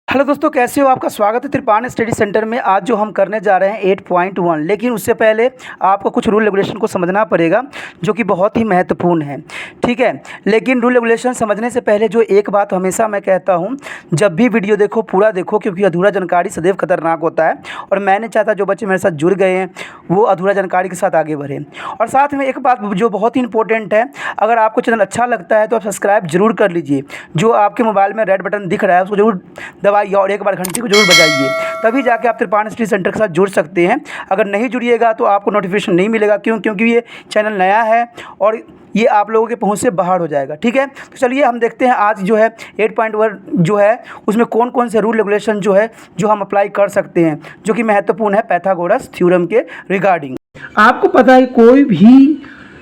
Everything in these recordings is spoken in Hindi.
हेलो दोस्तों, कैसे हो? आपका स्वागत है त्रिपान स्टडी सेंटर में। आज जो हम करने जा रहे हैं 8.1, लेकिन उससे पहले आपको कुछ रूल रेगुलेशन को समझना पड़ेगा जो कि बहुत ही महत्वपूर्ण है। ठीक है, लेकिन रूल रेगुलेशन समझने से पहले जो एक बात हमेशा मैं कहता हूं, जब भी वीडियो देखो पूरा देखो, क्योंकि अधूरा जानकारी सदैव खतरनाक होता है। और मैं नहीं चाहता जो बच्चे मेरे साथ जुड़ गए हैं वो अधूरा जानकारी के साथ आगे बढ़ें। और साथ में एक बात जो बहुत ही इंपॉर्टेंट है, अगर आपको चैनल अच्छा लगता है तो आप सब्सक्राइब जरूर कर लीजिए। जो आपके मोबाइल में रेड बटन दिख रहा है उसको जरूर दबाइए और एक बार घंटी को जरूर बजाइए, तभी जाके आप त्रिपान स्टडी सेंटर के साथ जुड़ सकते हैं। अगर नहीं जुड़िएगा तो आपको नोटिफिकेशन नहीं मिलेगा। क्योंकि ये चैनल नया है और ये आप लोगों के पहुंच से बाहर हो जाएगा। ठीक है, तो चलिए हम देखते हैं आज जो है 8.1 जो है उसमें कौन कौन से रूल रेगुलेशन जो है जो हम अप्लाई कर सकते हैं, जो कि महत्वपूर्ण है पाइथागोरस थ्योरम के रिगार्डिंग। आपको पता है कोई भी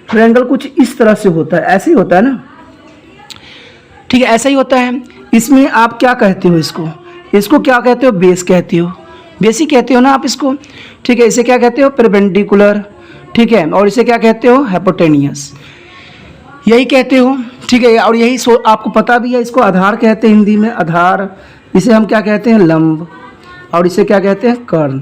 ट्रायंगल कुछ इस तरह से होता है, ऐसे ही होता है ना। ठीक है, ऐसा ही होता है। इसमें आप क्या कहते हो? इसको क्या कहते हो? बेस कहते हो, बेस ही कहते हो ना आप इसको। ठीक है, इसे क्या कहते हो? परपेंडिकुलर। ठीक है, और इसे क्या कहते हो? हाइपोटेनियस, यही कहते हो। ठीक है, और यही आपको पता भी है, इसको आधार कहते हैं हिंदी में, आधार। इसे हम क्या कहते हैं? लंब। और इसे क्या कहते हैं? कर्ण।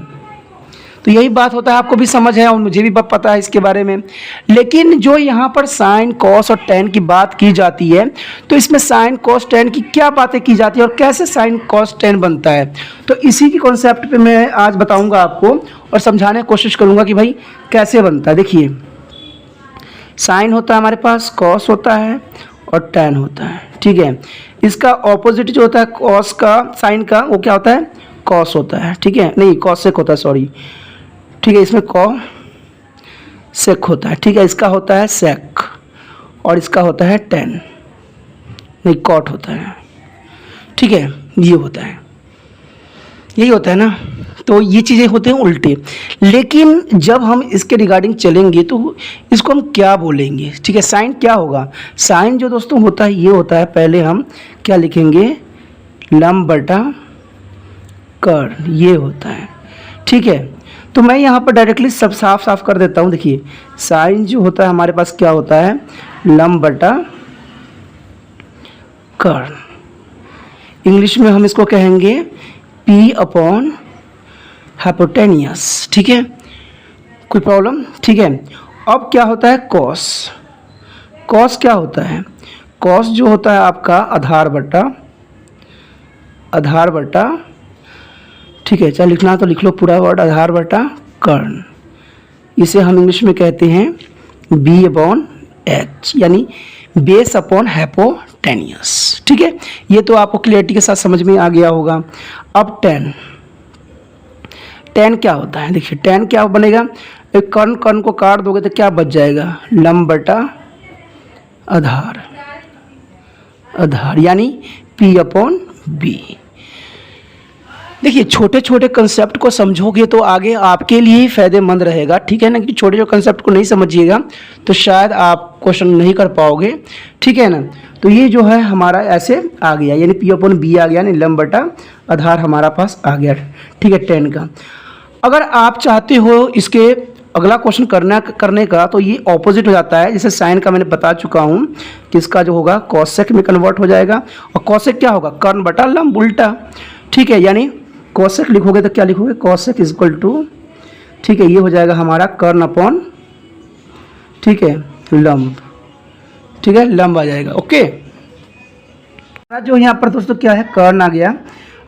तो यही बात होता है, आपको भी समझ है और मुझे भी पता है इसके बारे में। लेकिन जो यहाँ पर साइन कॉस और टेन की बात की जाती है, तो इसमें साइन कॉस टेन की क्या बातें की जाती है और कैसे साइन कॉस टेन बनता है, तो इसी की कॉन्सेप्ट पे मैं आज बताऊंगा आपको और समझाने की कोशिश करूंगा कि भाई कैसे बनता है। देखिए, साइन होता है हमारे पास, कॉस होता है और टेन होता है। ठीक है, इसका ऑपोजिट जो होता है कॉस का, साइन का, वो क्या होता है? कॉस होता है। ठीक है, नहीं कॉसेक होता है, सॉरी। ठीक है, इसमें सेक होता है। ठीक है, इसका होता है सेक और इसका होता है टेन, नहीं कॉट होता है। ठीक है, ये होता है, यही होता है ना। तो ये चीज़ें होते हैं उल्टे। लेकिन जब हम इसके रिगार्डिंग चलेंगे तो इसको हम क्या बोलेंगे? ठीक है, साइन क्या होगा? साइन जो दोस्तों होता है ये होता है, पहले हम क्या लिखेंगे? लंब बटा कर्ण, ये होता है। ठीक है, तो मैं यहाँ पर डायरेक्टली सब साफ साफ कर देता हूँ। देखिए, साइन जो होता है हमारे पास क्या होता है? लंब बटा कर्ण। इंग्लिश में हम इसको कहेंगे P अपॉन हाइपोटेनियस। ठीक है, कोई प्रॉब्लम? ठीक है, अब क्या होता है? कॉस। कॉस क्या होता है? कॉस जो होता है आपका आधार बटा, ठीक है, चाहे लिखना तो लिख लो पूरा वर्ड, आधार बटा कर्ण। इसे हम इंग्लिश में कहते हैं B अपॉन H, यानी बेस अपॉन हाइपोटेनियस। ठीक है, ये तो आपको क्लियरिटी के साथ समझ में आ गया होगा। अब टेन क्या होता है? देखिए, टेन क्या बनेगा? एक कर्ण को काट दोगे तो क्या बच जाएगा? लंब बटा आधार, यानी P अपॉन B। देखिए, छोटे छोटे कंसेप्ट को समझोगे तो आगे आपके लिए ही फायदेमंद रहेगा। ठीक है ना, कि छोटे छोटे कंसेप्ट को नहीं समझिएगा तो शायद आप क्वेश्चन नहीं कर पाओगे। ठीक है ना, तो ये जो है हमारा ऐसे आ गया, यानी P अपॉन B आ गया, यानी लंब बटा आधार हमारा पास आ गया। ठीक है, टेन का। अगर आप चाहते हो इसके अगला क्वेश्चन करने का तो ये ऑपोजिट हो जाता है। जैसे साइन का मैंने बता चुका हूँ कि इसका जो होगा कॉसेक में कन्वर्ट हो जाएगा, और कॉसेक क्या होगा? कर्ण बटा लंब, उल्टा। ठीक है, यानी कॉसेक लिखोगे तो क्या लिखोगे? कॉसेक इज इक्वल टू, ठीक है, ये हो जाएगा हमारा कर्ण अपॉन, ठीक है, लंब। ठीक है, लंब आ जाएगा। ओके, जो यहाँ पर दोस्तों क्या है? कर्ण आ गया।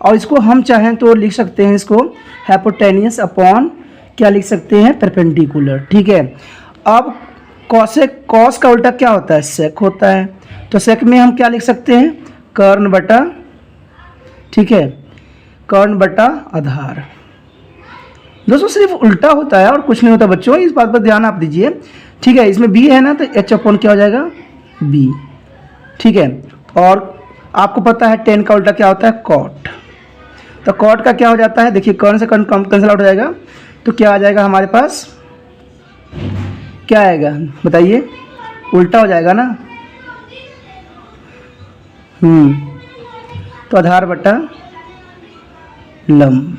और इसको हम चाहें तो लिख सकते हैं, इसको हाइपोटेनियस अपॉन क्या लिख सकते हैं? परपेंडिकुलर। ठीक है, अब कॉसेक, कॉस का उल्टा क्या होता है? सेक होता है। तो सेक में हम क्या लिख सकते हैं? कर्ण बटा, ठीक है, कर्ण बटा आधार। दोस्तों सिर्फ उल्टा होता है और कुछ नहीं होता बच्चों, इस बात पर ध्यान आप दीजिए। ठीक है, इसमें B है ना, तो H अपॉन क्या हो जाएगा? B। ठीक है, और आपको पता है टेन का उल्टा क्या होता है? कॉट। तो कॉट का क्या हो जाता है? देखिए, कर्ण से कर्ण कैंसिल आउट हो जाएगा, तो क्या आ जाएगा हमारे पास? क्या आएगा बताइए? उल्टा हो जाएगा ना। तो आधार बटा लंब,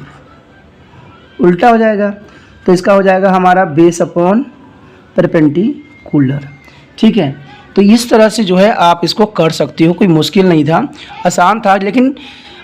उल्टा हो जाएगा, तो इसका हो जाएगा हमारा बेस अपॉन परपेंडिकुलर। ठीक है, तो इस तरह से जो है आप इसको कर सकते हो, कोई मुश्किल नहीं था, आसान था। लेकिन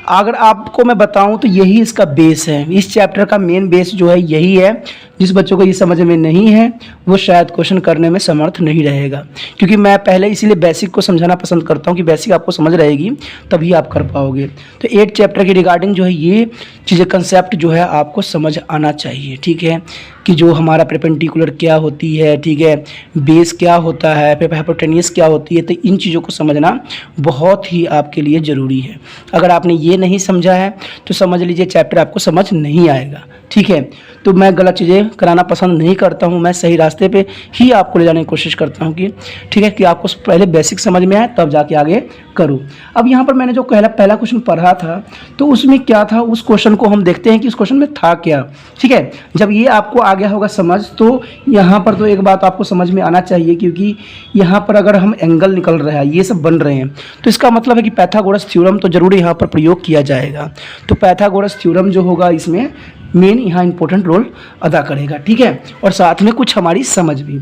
अगर आपको मैं बताऊं तो यही इसका बेस है। इस चैप्टर का मेन बेस जो है यही है। जिस बच्चों को ये समझ में नहीं है वो शायद क्वेश्चन करने में समर्थ नहीं रहेगा, क्योंकि मैं पहले इसीलिए बेसिक को समझाना पसंद करता हूं कि बेसिक आपको समझ रहेगी तभी आप कर पाओगे। तो 8 चैप्टर के रिगार्डिंग जो है ये चीज़ें कंसेप्ट जो है आपको समझ आना चाहिए, ठीक है, कि जो हमारा परपेंडिकुलर क्या होती है, ठीक है, बेस क्या होता है, हाइपोटेन्यूस क्या होती है। तो इन चीज़ों को समझना बहुत ही आपके लिए ज़रूरी है। अगर आपने ये नहीं समझा है तो समझ लीजिए चैप्टर आपको समझ नहीं आएगा, ठीक है। तो मैं गलत चीज़ें कराना पसंद नहीं करता हूँ, मैं सही रास्ते पे ही आपको ले जाने की कोशिश करता हूँ कि ठीक है, कि आपको पहले बेसिक समझ में आए तब जाके आगे करो। अब यहाँ पर मैंने जो पहला क्वेश्चन पढ़ा था तो उसमें क्या था, उस क्वेश्चन को हम देखते हैं कि उस क्वेश्चन में था क्या, ठीक है। जब ये आपको आ गया होगा समझ, तो यहाँ पर तो एक बात आपको समझ में आना चाहिए, क्योंकि यहाँ पर अगर हम एंगल निकल रहा है, ये सब बन रहे हैं, तो इसका मतलब है कि पाइथागोरस थ्योरम तो जरूर यहाँ पर प्रयोग किया जाएगा। तो पाइथागोरस थ्योरम जो होगा इसमें मेन यहाँ इंपॉर्टेंट रोल अदा करेगा, ठीक है, और साथ में कुछ हमारी समझ भी।